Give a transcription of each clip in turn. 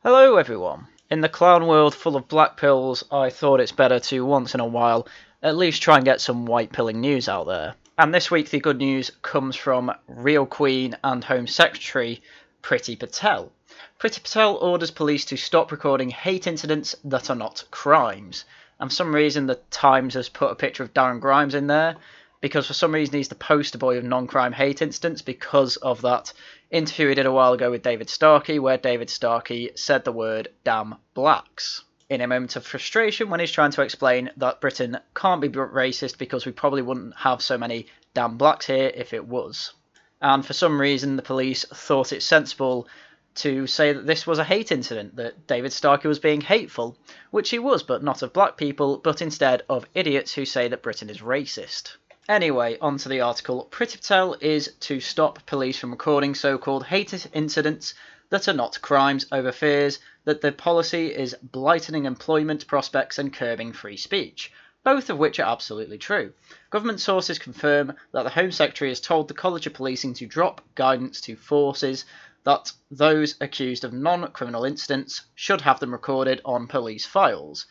Hello everyone! In the clown world full of black pills, I thought it's better to once in a while at least try and get some white pilling news out there. And this week the good news comes from real Queen and Home Secretary Priti Patel. Priti Patel orders police to stop recording hate incidents that are not crimes. And for some reason the Times has put a picture of Darren Grimes in there, because for some reason he's the poster boy of non-crime hate incidents because of that interview he did a while ago with David Starkey, where David Starkey said the word damn blacks in a moment of frustration when he's trying to explain that Britain can't be racist because we probably wouldn't have so many damn blacks here if it was. And for some reason the police thought it sensible to say that this was a hate incident, that David Starkey was being hateful, which he was, but not of black people, but instead of idiots who say that Britain is racist. Anyway, on to the article. Priti Patel is to stop police from recording so-called hate incidents that are not crimes over fears that the policy is blightening employment prospects and curbing free speech, both of which are absolutely true. Government sources confirm that the Home Secretary has told the College of Policing to drop guidance to forces that those accused of non-criminal incidents should have them recorded on police files.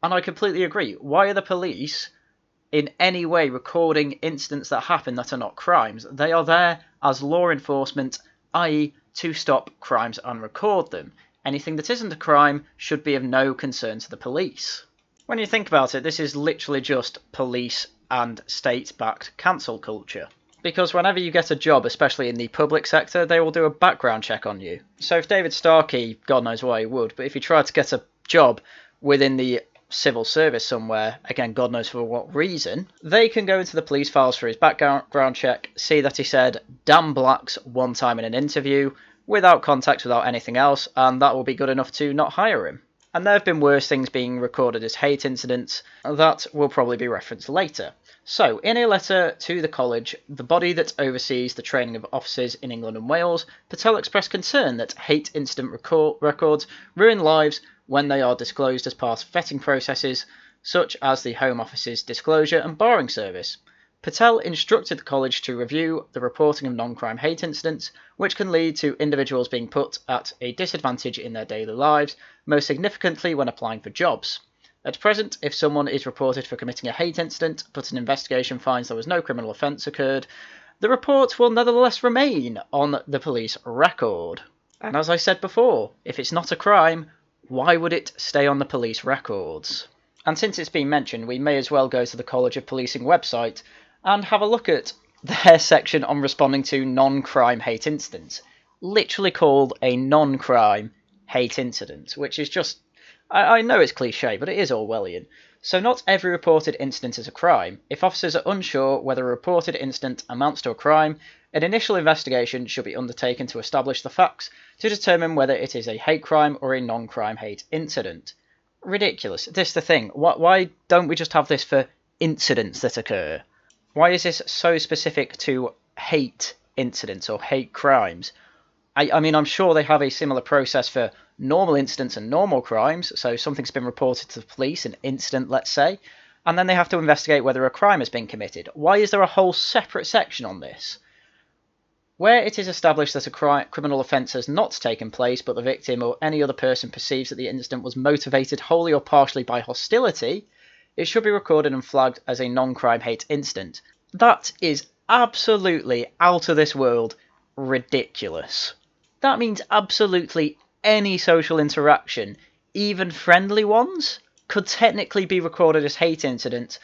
And I completely agree. Why are the police in any way recording incidents that happen that are not crimes? They are there as law enforcement, i.e. to stop crimes and record them. Anything that isn't a crime should be of no concern to the police. When you think about it, this is literally just police and state-backed cancel culture. Because whenever you get a job, especially in the public sector, they will do a background check on you. So if David Starkey, God knows why he would, but if he tried to get a job within the civil service somewhere, again, God knows for what reason, they can go into the police files for his background check, see that he said damn blacks one time in an interview, without context, without anything else, and that will be good enough to not hire him. And there have been worse things being recorded as hate incidents that will probably be referenced later. So, in a letter to the college, the body that oversees the training of officers in England and Wales, Patel expressed concern that hate incident records ruin lives when they are disclosed as part of vetting processes, such as the Home Office's disclosure and barring service. Patel instructed the college to review the reporting of non-crime hate incidents, which can lead to individuals being put at a disadvantage in their daily lives, most significantly when applying for jobs. At present, if someone is reported for committing a hate incident, but an investigation finds there was no criminal offence occurred, the report will nevertheless remain on the police record. And as I said before, if it's not a crime, why would it stay on the police records? And since it's been mentioned, we may as well go to the College of Policing website and have a look at their section on responding to non-crime hate incidents, literally called a non-crime hate incident, which is just, I know it's cliche, but it is Orwellian. So not every reported incident is a crime. If officers are unsure whether a reported incident amounts to a crime, an initial investigation should be undertaken to establish the facts to determine whether it is a hate crime or a non-crime hate incident. Ridiculous. This is the thing. Why don't we just have this for incidents that occur? Why is this so specific to hate incidents or hate crimes? I mean, I'm sure they have a similar process for normal incidents and normal crimes, so something's been reported to the police, an incident, let's say, and then they have to investigate whether a crime has been committed. Why is there a whole separate section on this? Where it is established that a criminal offence has not taken place, but the victim or any other person perceives that the incident was motivated wholly or partially by hostility, it should be recorded and flagged as a non-crime hate incident. That is absolutely out of this world ridiculous. That means absolutely any social interaction, even friendly ones, could technically be recorded as hate incident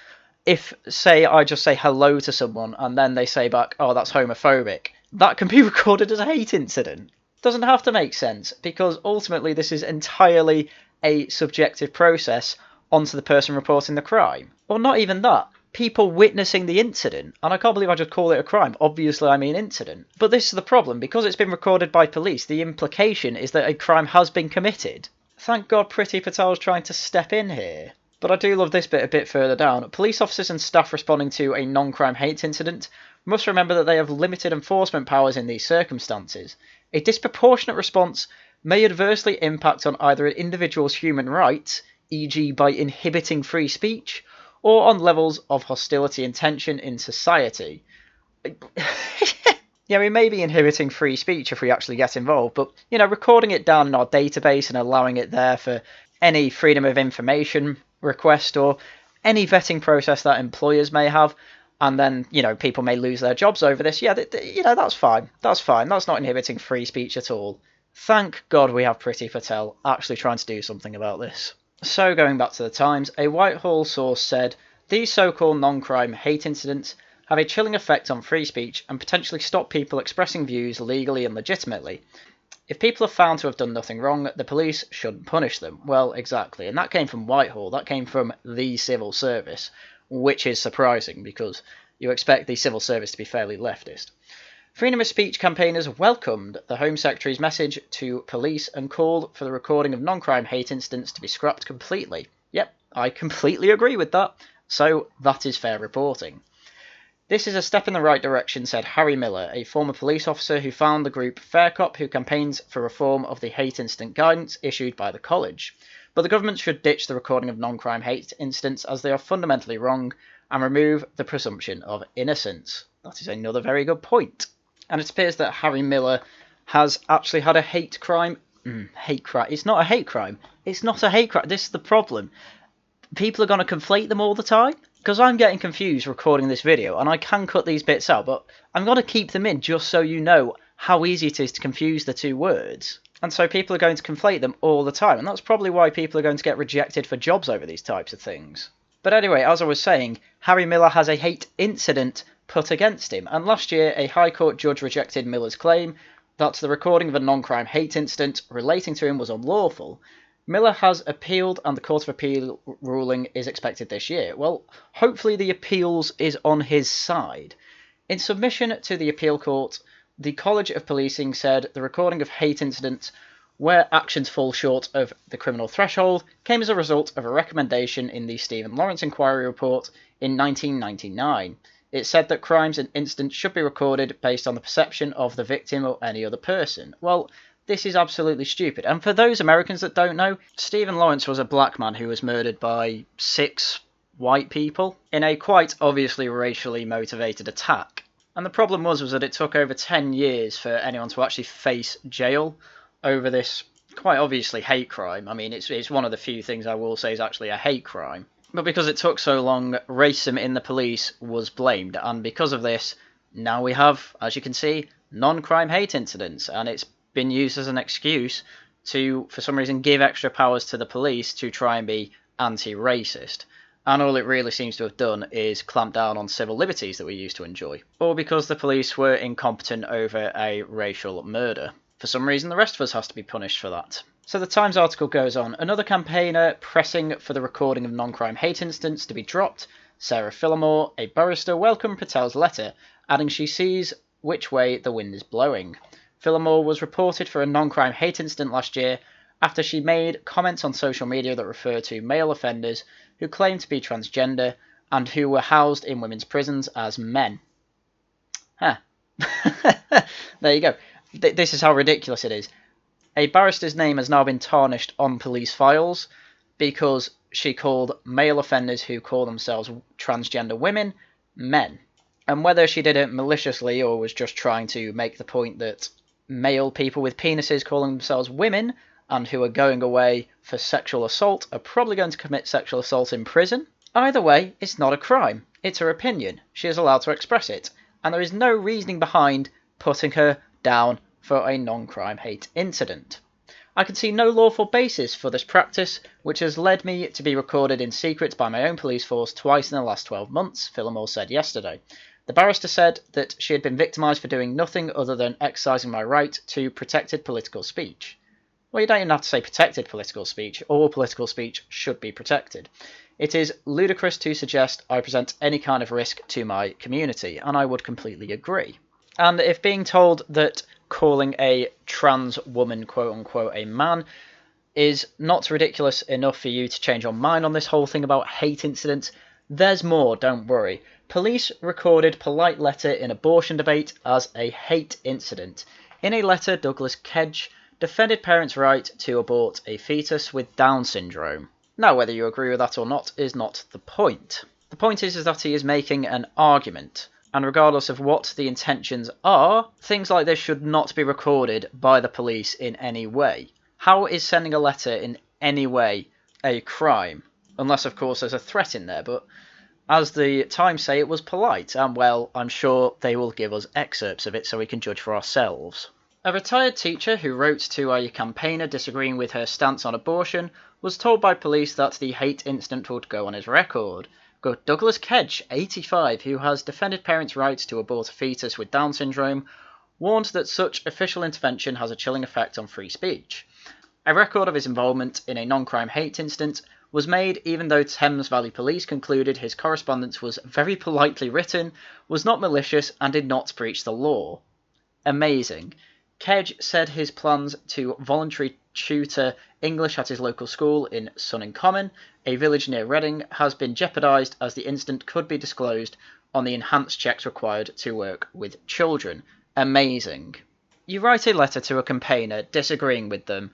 if, say, I just say hello to someone and then they say back, oh, that's homophobic. That can be recorded as a hate incident. Doesn't have to make sense, because ultimately this is entirely a subjective process onto the person reporting the crime. Or not even that. People witnessing the incident, and I can't believe I just call it a crime. Obviously I mean incident. But this is the problem, because it's been recorded by police, the implication is that a crime has been committed. Thank God Priti Patel is trying to step in here. But I do love this bit a bit further down. Police officers and staff responding to a non-crime hate incident must remember that they have limited enforcement powers in these circumstances. A disproportionate response may adversely impact on either an individual's human rights, e.g. by inhibiting free speech, or on levels of hostility and tension in society. Yeah, we may be inhibiting free speech if we actually get involved, but, recording it down in our database and allowing it there for any freedom of information request or any vetting process that employers may have, and then, people may lose their jobs over this, that's fine. That's fine. That's not inhibiting free speech at all. Thank God we have Priti Patel actually trying to do something about this. So, going back to the Times, a Whitehall source said, "These so-called non-crime hate incidents have a chilling effect on free speech and potentially stop people expressing views legally and legitimately. If people are found to have done nothing wrong, the police shouldn't punish them." Well, exactly. And that came from Whitehall. That came from the civil service, which is surprising because you expect the civil service to be fairly leftist. Freedom of speech campaigners welcomed the Home Secretary's message to police and called for the recording of non-crime hate incidents to be scrapped completely. Yep, I completely agree with that. So that is fair reporting. "This is a step in the right direction," said Harry Miller, a former police officer who found the group Fair Cop, who campaigns for reform of the hate incident guidance issued by the college. "But the government should ditch the recording of non-crime hate incidents as they are fundamentally wrong and remove the presumption of innocence." That is another very good point. And it appears that Harry Miller has actually had a hate crime. Hate crime. It's not a hate crime. It's not a hate crime. This is the problem. People are going to conflate them all the time. Because I'm getting confused recording this video, and I can cut these bits out, but I'm going to keep them in just so you know how easy it is to confuse the two words. And so people are going to conflate them all the time, and that's probably why people are going to get rejected for jobs over these types of things. But anyway, as I was saying, Harry Miller has a hate incident put against him, and last year a High Court judge rejected Miller's claim that the recording of a non-crime hate incident relating to him was unlawful. Miller has appealed, and the Court of Appeal ruling is expected this year. Well, hopefully the appeals is on his side. In submission to the appeal court, the College of Policing said the recording of hate incidents where actions fall short of the criminal threshold came as a result of a recommendation in the Stephen Lawrence Inquiry Report in 1999. It said that crimes and incidents should be recorded based on the perception of the victim or any other person. Well, this is absolutely stupid. And for those Americans that don't know, Stephen Lawrence was a black man who was murdered by 6 white people in a quite obviously racially motivated attack. And the problem was that it took over 10 years for anyone to actually face jail over this quite obviously hate crime. I mean, it's one of the few things I will say is actually a hate crime. But because it took so long, racism in the police was blamed. And because of this, now we have, as you can see, non-crime hate incidents. And it's been used as an excuse to, for some reason, give extra powers to the police to try and be anti-racist. And all it really seems to have done is clamp down on civil liberties that we used to enjoy. Or because the police were incompetent over a racial murder. For some reason, the rest of us has to be punished for that. So the Times article goes on. Another campaigner pressing for the recording of non-crime hate incidents to be dropped. Sarah Phillimore, a barrister, welcomed Patel's letter, adding she sees which way the wind is blowing. Phillimore was reported for a non-crime hate incident last year after she made comments on social media that refer to male offenders who claim to be transgender and who were housed in women's prisons as men. Huh. There you go. This is how ridiculous it is. A barrister's name has now been tarnished on police files because she called male offenders who call themselves transgender women men. And whether she did it maliciously or was just trying to make the point that male people with penises calling themselves women and who are going away for sexual assault are probably going to commit sexual assault in prison. Either way, it's not a crime. It's her opinion. She is allowed to express it. And there is no reasoning behind putting her down for a non-crime hate incident. I can see no lawful basis for this practice, which has led me to be recorded in secret by my own police force twice in the last 12 months, Phillimore said yesterday. The barrister said that she had been victimised for doing nothing other than exercising my right to protected political speech. Well, you don't even have to say protected political speech. All political speech should be protected. It is ludicrous to suggest I present any kind of risk to my community, and I would completely agree. And if being told that calling a trans woman, quote-unquote, a man, is not ridiculous enough for you to change your mind on this whole thing about hate incidents, there's more, don't worry. Police recorded polite letter in abortion debate as a hate incident. In a letter, Douglas Kedge defended parents' right to abort a fetus with Down syndrome. Now, whether you agree with that or not is not the point. The point is that he is making an argument. And regardless of what the intentions are, things like this should not be recorded by the police in any way. How is sending a letter in any way a crime? Unless, of course, there's a threat in there, but as the Times say, it was polite, and well, I'm sure they will give us excerpts of it so we can judge for ourselves. A retired teacher who wrote to a campaigner disagreeing with her stance on abortion was told by police that the hate incident would go on his record. Douglas Kedge, 85, who has defended parents' rights to abort a fetus with Down syndrome, warned that such official intervention has a chilling effect on free speech. A record of his involvement in a non-crime hate incident was made even though Thames Valley Police concluded his correspondence was very politely written, was not malicious, and did not breach the law. Amazing. Kedge said his plans to voluntarily tutor English at his local school in Sunning Common, a village near Reading, has been jeopardised as the incident could be disclosed on the enhanced checks required to work with children. Amazing. You write a letter to a campaigner disagreeing with them,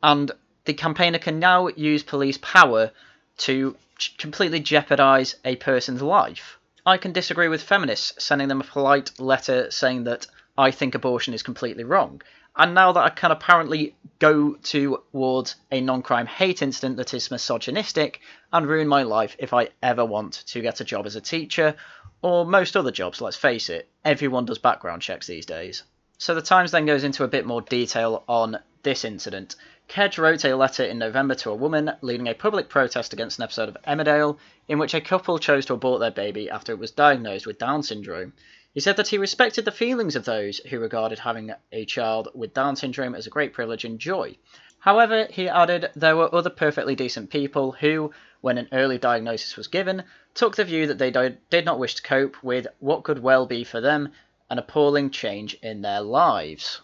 and the campaigner can now use police power to completely jeopardise a person's life. I can disagree with feminists, sending them a polite letter saying that I think abortion is completely wrong. And now that I can apparently go towards a non-crime hate incident that is misogynistic and ruin my life if I ever want to get a job as a teacher, or most other jobs, let's face it, everyone does background checks these days. So the Times then goes into a bit more detail on this incident. Kedge wrote a letter in November to a woman leading a public protest against an episode of Emmerdale in which a couple chose to abort their baby after it was diagnosed with Down syndrome. He said that he respected the feelings of those who regarded having a child with Down syndrome as a great privilege and joy. However, he added there were other perfectly decent people who, when an early diagnosis was given, took the view that they did not wish to cope with what could well be for them an appalling change in their lives.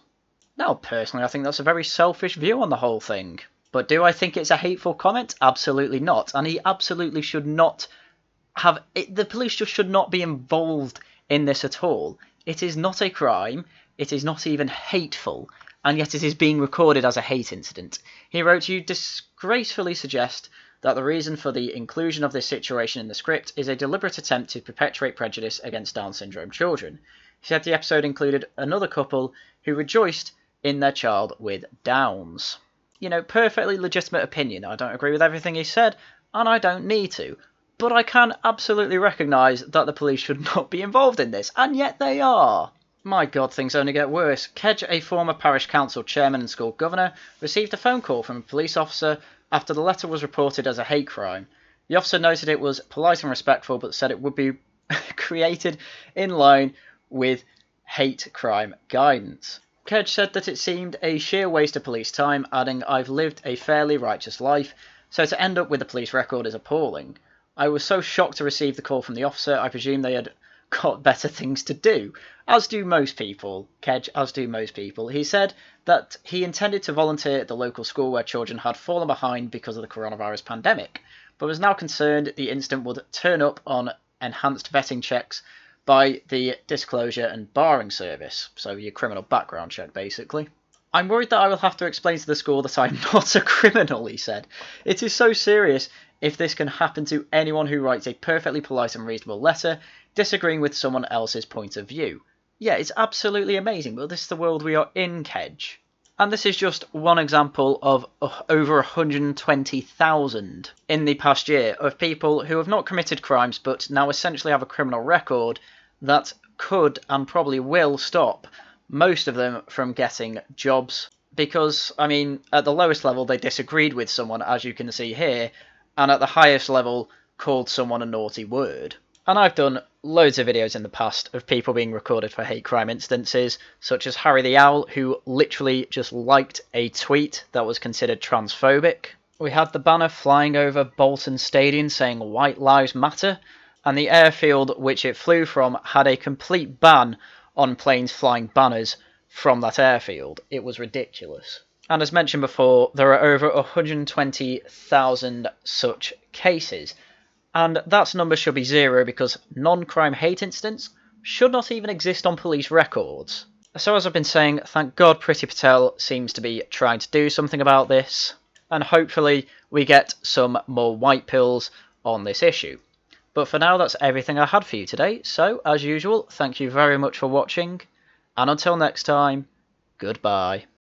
Now, personally, I think that's a very selfish view on the whole thing. But do I think it's a hateful comment? Absolutely not. And he absolutely should not have... the police just should not be involved in this at all. It is not a crime. It is not even hateful. And yet it is being recorded as a hate incident. He wrote, "You disgracefully suggest that the reason for the inclusion of this situation in the script is a deliberate attempt to perpetuate prejudice against Down syndrome children." He said the episode included another couple who rejoiced in their child with Downs. You know, perfectly legitimate opinion. I don't agree with everything he said, and I don't need to. But I can absolutely recognise that the police should not be involved in this, and yet they are. My God, things only get worse. Kedge, a former parish council chairman and school governor, received a phone call from a police officer after the letter was reported as a hate crime. The officer noted it was polite and respectful, but said it would be created in line with hate crime guidance. Kedge said that it seemed a sheer waste of police time, adding, "I've lived a fairly righteous life, so to end up with a police record is appalling. I was so shocked to receive the call from the officer, I presume they had got better things to do." As do most people, Kedge, as do most people. He said that he intended to volunteer at the local school where children had fallen behind because of the coronavirus pandemic, but was now concerned the incident would turn up on enhanced vetting checks by the Disclosure and Barring Service, so your criminal background check, basically. "I'm worried that I will have to explain to the school that I'm not a criminal," he said. "It is so serious if this can happen to anyone who writes a perfectly polite and reasonable letter disagreeing with someone else's point of view." Yeah, it's absolutely amazing, but this is the world we are in, Kedge. And this is just one example of over 120,000 in the past year of people who have not committed crimes but now essentially have a criminal record that could and probably will stop most of them from getting jobs. Because, I mean, at the lowest level they disagreed with someone, as you can see here, and at the highest level called someone a naughty word. And I've done loads of videos in the past of people being recorded for hate crime instances, such as Harry the Owl, who literally just liked a tweet that was considered transphobic. We had the banner flying over Bolton Stadium saying "White Lives Matter," and the airfield which it flew from had a complete ban on planes flying banners from that airfield. It was ridiculous. And as mentioned before, there are over 120,000 such cases. And that number should be zero because non-crime hate incidents should not even exist on police records. So as I've been saying, thank God Priti Patel seems to be trying to do something about this, and hopefully we get some more white pills on this issue. But for now, that's everything I had for you today. So, as usual, thank you very much for watching, and until next time, goodbye.